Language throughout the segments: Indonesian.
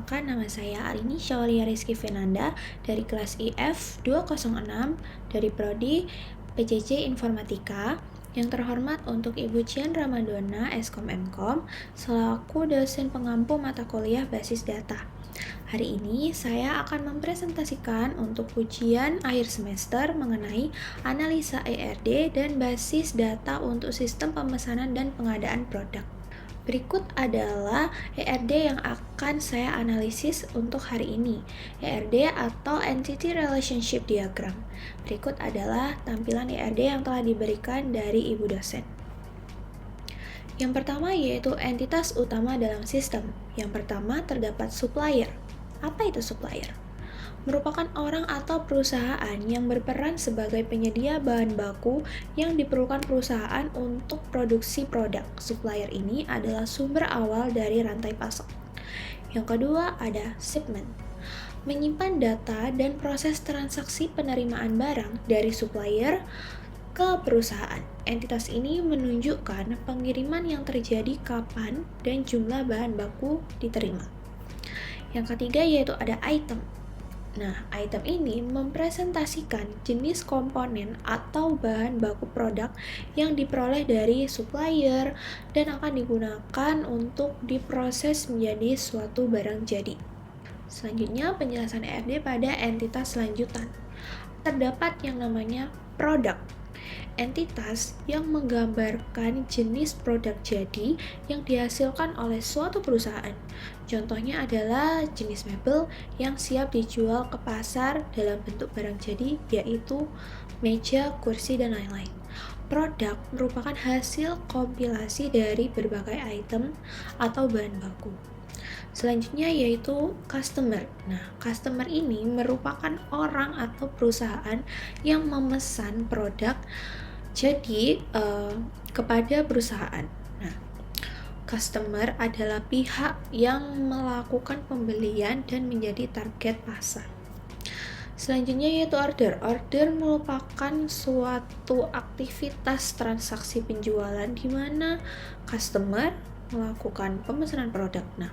Perkenalkan, nama saya Arini Syaulia Rizky Fernanda dari kelas IF 206 dari Prodi PJJ Informatika. Yang terhormat untuk Ibu Cian Ramadona, Eskom Mkom, selaku dosen pengampu mata kuliah basis data. Hari ini saya akan mempresentasikan untuk ujian akhir semester mengenai analisa ERD dan basis data untuk sistem pemesanan dan pengadaan produk. Berikut adalah ERD yang akan saya analisis untuk hari ini, ERD atau Entity Relationship Diagram. Berikut adalah tampilan ERD yang telah diberikan dari Ibu dosen. Yang pertama yaitu entitas utama dalam sistem. Yang pertama terdapat supplier. Apa itu supplier? Merupakan orang atau perusahaan yang berperan sebagai penyedia bahan baku yang diperlukan perusahaan untuk produksi produk. Supplier ini adalah sumber awal dari rantai pasok. Yang kedua ada shipment. Menyimpan data dan proses transaksi penerimaan barang dari supplier ke perusahaan. Entitas ini menunjukkan pengiriman yang terjadi kapan dan jumlah bahan baku diterima. Yang ketiga yaitu ada item. Nah, item ini mempresentasikan jenis komponen atau bahan baku produk yang diperoleh dari supplier dan akan digunakan untuk diproses menjadi suatu barang jadi. Selanjutnya, penjelasan ERD pada entitas lanjutan. Terdapat yang namanya produk. Entitas yang menggambarkan jenis produk jadi yang dihasilkan oleh suatu perusahaan. Contohnya adalah jenis mebel yang siap dijual ke pasar dalam bentuk barang jadi, yaitu meja, kursi, dan lain-lain. Produk merupakan hasil kompilasi dari berbagai item atau bahan baku. Selanjutnya yaitu customer. Nah, customer ini merupakan orang atau perusahaan yang memesan produk jadi kepada perusahaan. Nah, customer adalah pihak yang melakukan pembelian dan menjadi target pasar. Selanjutnya yaitu order. Order merupakan suatu aktivitas transaksi penjualan di mana customer melakukan pemesanan produk. Nah,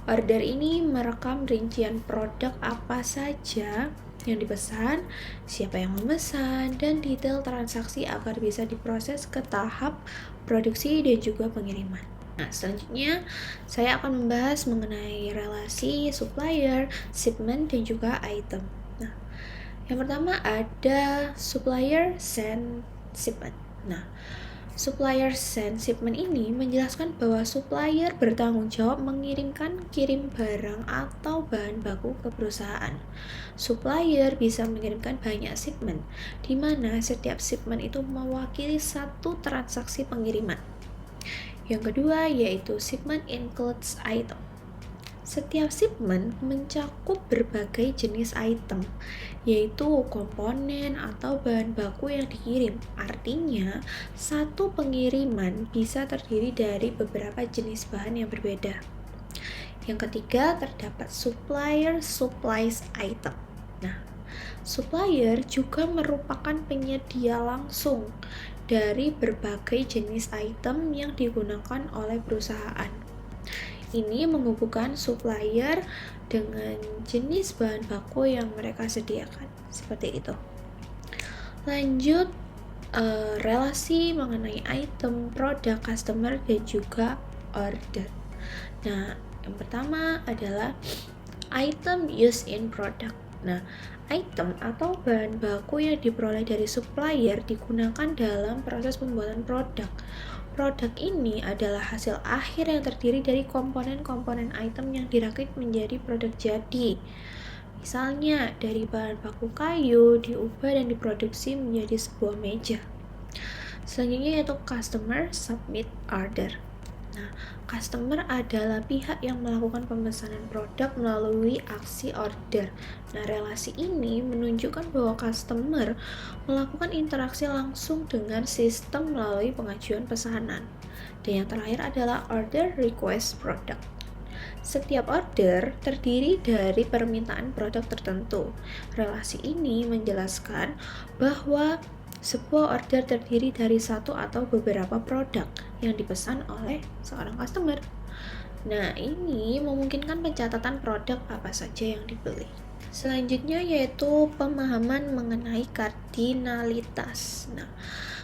order ini merekam rincian produk apa saja yang dipesan, siapa yang memesan, dan detail transaksi agar bisa diproses ke tahap produksi dan juga pengiriman. Nah, selanjutnya saya akan membahas mengenai relasi supplier, shipment, dan juga item. Nah, yang pertama ada supplier send shipment. Nah, supplier send shipment ini menjelaskan bahwa supplier bertanggung jawab mengirimkan barang atau bahan baku ke perusahaan. Supplier bisa mengirimkan banyak shipment, di mana setiap shipment itu mewakili satu transaksi pengiriman. Yang kedua yaitu shipment includes item. Setiap shipment mencakup berbagai jenis item, yaitu komponen atau bahan baku yang dikirim. Artinya, satu pengiriman bisa terdiri dari beberapa jenis bahan yang berbeda. Yang ketiga, terdapat supplier supplies item. Nah, supplier juga merupakan penyedia langsung dari berbagai jenis item yang digunakan oleh perusahaan. Ini menghubungkan supplier dengan jenis bahan baku yang mereka sediakan. Seperti itu. Lanjut, relasi mengenai item, produk, customer, dan juga order. Nah, yang pertama adalah item used in product. Nah, item atau bahan baku yang diperoleh dari supplier digunakan dalam proses pembuatan produk. Produk ini adalah hasil akhir yang terdiri dari komponen-komponen item yang dirakit menjadi produk jadi. Misalnya, dari bahan baku kayu diubah dan diproduksi menjadi sebuah meja. Selanjutnya yaitu customer submit order. Nah, customer adalah pihak yang melakukan pemesanan produk melalui aksi order. Nah, relasi ini menunjukkan bahwa customer melakukan interaksi langsung dengan sistem melalui pengajuan pesanan. Dan yang terakhir adalah order request product. Setiap order terdiri dari permintaan produk tertentu. Relasi ini menjelaskan bahwa sebuah order terdiri dari satu atau beberapa produk yang dipesan oleh seorang customer. Nah, ini memungkinkan pencatatan produk apa saja yang dibeli. Selanjutnya yaitu pemahaman mengenai kardinalitas. Nah,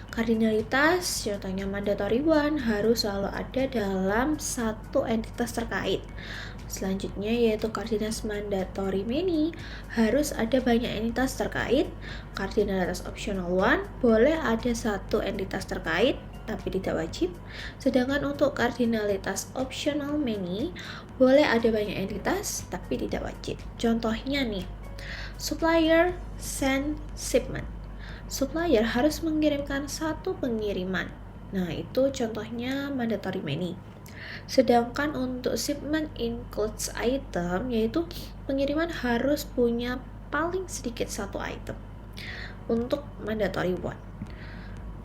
kardinalitas contohnya mandatory one harus selalu ada dalam satu entitas terkait. Selanjutnya yaitu kardinalitas mandatory many harus ada banyak entitas terkait. Kardinalitas optional one boleh ada satu entitas terkait tapi tidak wajib. Sedangkan untuk kardinalitas optional many boleh ada banyak entitas tapi tidak wajib. Contohnya nih, supplier send shipment. Supplier harus mengirimkan satu pengiriman. Nah, itu contohnya mandatory many. Sedangkan untuk shipment includes item, yaitu pengiriman harus punya paling sedikit satu item untuk mandatory one.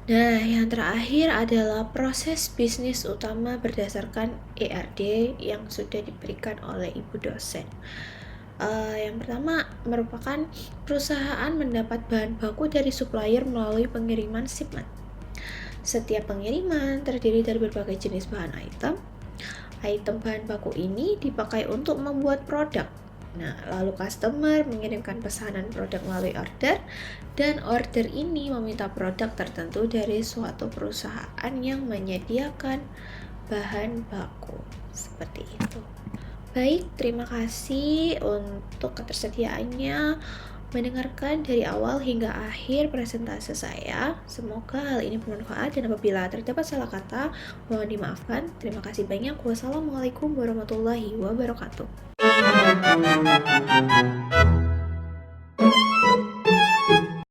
Nah, yang terakhir adalah proses bisnis utama berdasarkan ERD yang sudah diberikan oleh Ibu dosen. Yang pertama merupakan perusahaan mendapat bahan baku dari supplier melalui pengiriman shipment. Setiap pengiriman terdiri dari berbagai jenis bahan item. Item bahan baku ini dipakai untuk membuat produk. Nah, lalu customer mengirimkan pesanan produk melalui order, dan order ini meminta produk tertentu dari suatu perusahaan yang menyediakan bahan baku. Seperti itu. Baik, terima kasih untuk ketersediaannya mendengarkan dari awal hingga akhir presentase saya. Semoga hal ini bermanfaat, dan apabila terdapat salah kata, mohon dimaafkan. Terima kasih banyak. Wassalamualaikum warahmatullahi wabarakatuh.